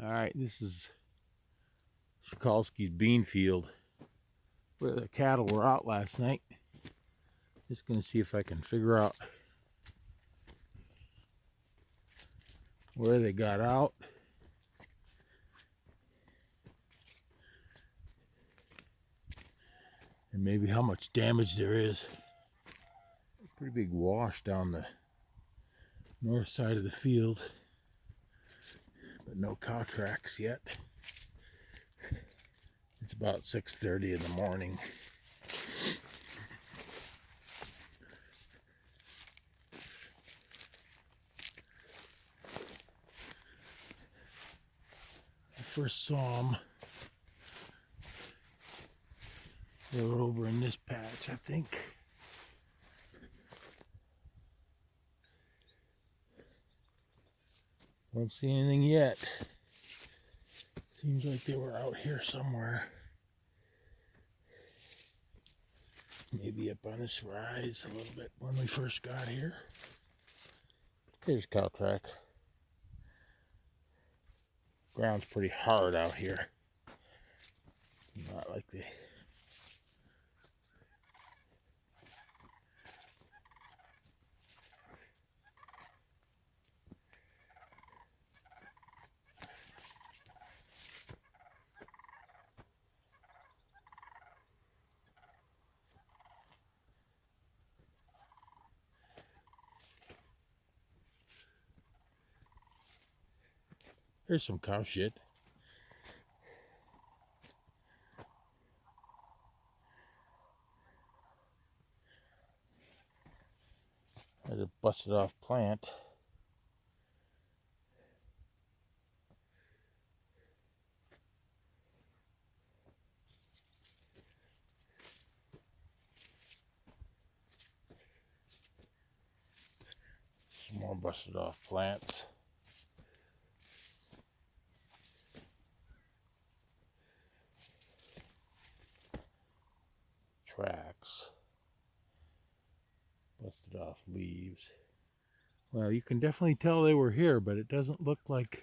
All right, this is Czekalski's bean field where the cattle were out last night. Just gonna see if I can figure out where they got out. And maybe how much damage there is. A pretty big wash down the north side of the field, but no cow tracks yet. It's about 6:30 in the morning. I first saw them. They were over in this patch, I think. Don't see anything yet. Seems like they were out here somewhere. Maybe up on this rise a little bit when we first got here. Here's cow track. Ground's pretty hard out here. Not like the There's some cow shit. There's a busted off plant. Some more busted off plants. Tracks. Busted off leaves. Well, you can definitely tell they were here, but it doesn't look like...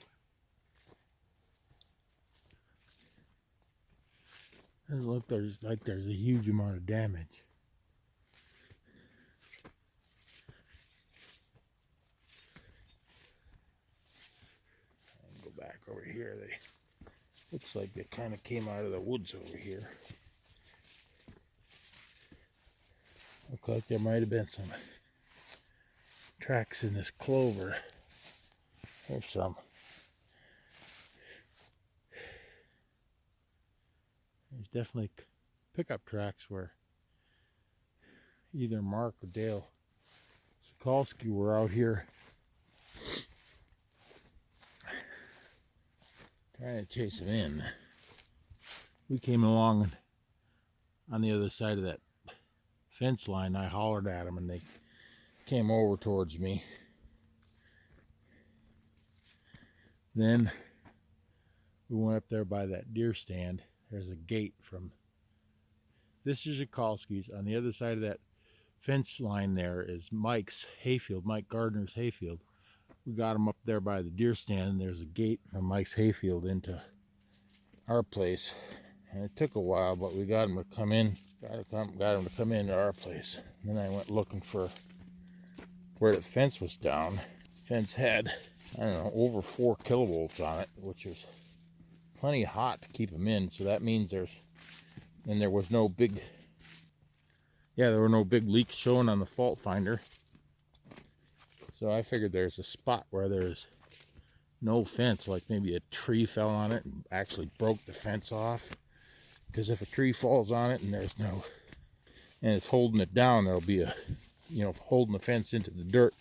Doesn't look there's a huge amount of damage. Go back over here. Looks like they kind of came out of the woods over here. Looks like there might have been some tracks in this clover. There's some. There's definitely pickup tracks where either Mark or Dale Czekalski were out here trying to chase him in. We came along on the other side of that fence line. I hollered at them and they came over towards me. Then we went up there by that deer stand. There's a gate from... This is Czekalski's. On the other side of that fence line there is Mike's hayfield, Mike Gardner's hayfield. We got him up there by the deer stand. There's a gate from Mike's hayfield into our place. And it took a while, but we got him to come in. Got him to come into our place. And then I went looking for where the fence was down. The fence had, I don't know, over 4 kilovolts on it, which is plenty hot to keep them in. So that means there was no big, there were no big leaks showing on the fault finder. So I figured there's a spot where there's no fence, like maybe a tree fell on it and actually broke the fence off. Because if a tree falls on it and and it's holding it down, there'll be a, holding the fence into the dirt,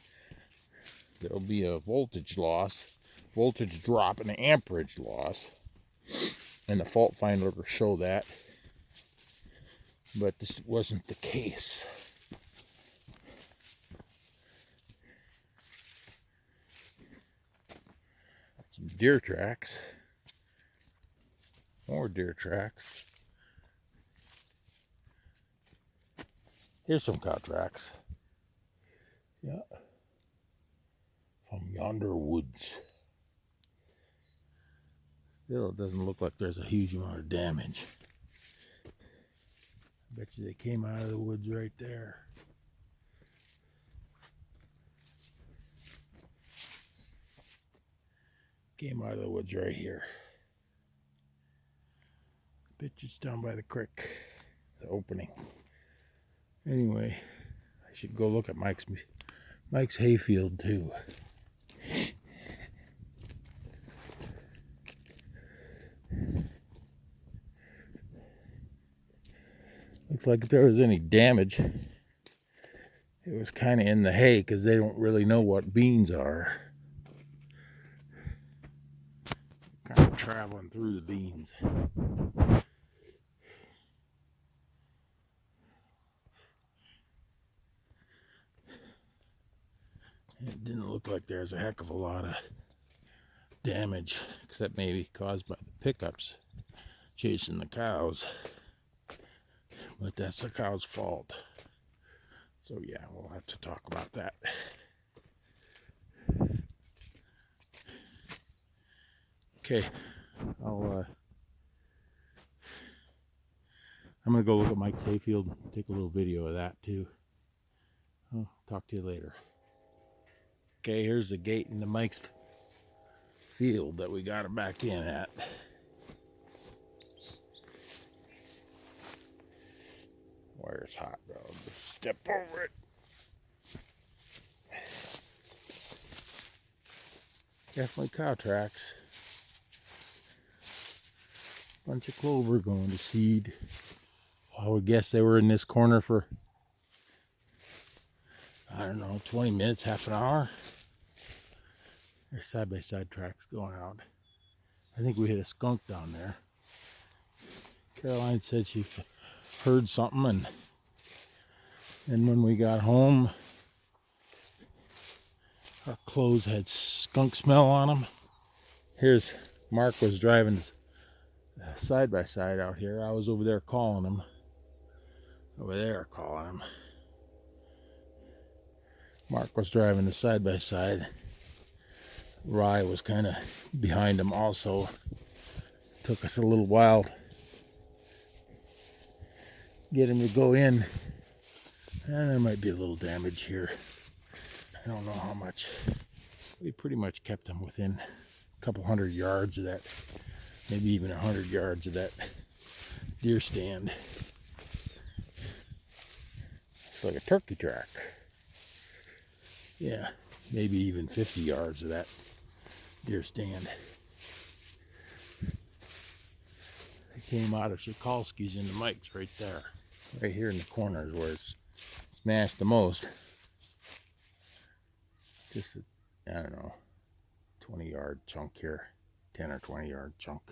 there'll be a voltage loss, voltage drop, and an amperage loss. And the fault finder will show that. But this wasn't the case. Some deer tracks. More deer tracks. Here's some cow tracks. Yeah. From yonder woods. Still, it doesn't look like there's a huge amount of damage. I bet you they came out of the woods right there. Came out of the woods right here. I bet you it's down by the creek, the opening. Anyway, I should go look at Mike's hayfield too. Looks like if there was any damage, it was kind of in the hay because they don't really know what beans are. Kind of traveling through the beans. It didn't look like there's a heck of a lot of damage, except maybe caused by the pickups chasing the cows. But that's the cow's fault. So yeah, we'll have to talk about that. Okay, I'm gonna go look at Mike's hayfield and take a little video of that too. I'll talk to you later. Okay, here's the gate into Mike's field that we got him back in at. Water's hot, bro. Just step over it. Definitely cow tracks. Bunch of clover going to seed. I would guess they were in this corner for, I don't know, 20 minutes, half an hour. There's side-by-side tracks going out. I think we hit a skunk down there. Caroline said she heard something, and when we got home, our clothes had skunk smell on them. Here's Mark was driving side by side out here. I was over there calling him. Mark was driving the side by side. Rye was kind of behind him also. Took us a little while to get him to go in. And there might be a little damage here. I don't know how much. We pretty much kept him within a couple 100 yards of that, maybe even 100 yards of that deer stand. It's like a turkey track. Yeah, maybe even 50 yards of that deer stand. They came out of Czekalski's into Mike's right there. Right here in the corner is where it's smashed the most. Just a, I don't know, 20-yard chunk here, 10 or 20-yard chunk.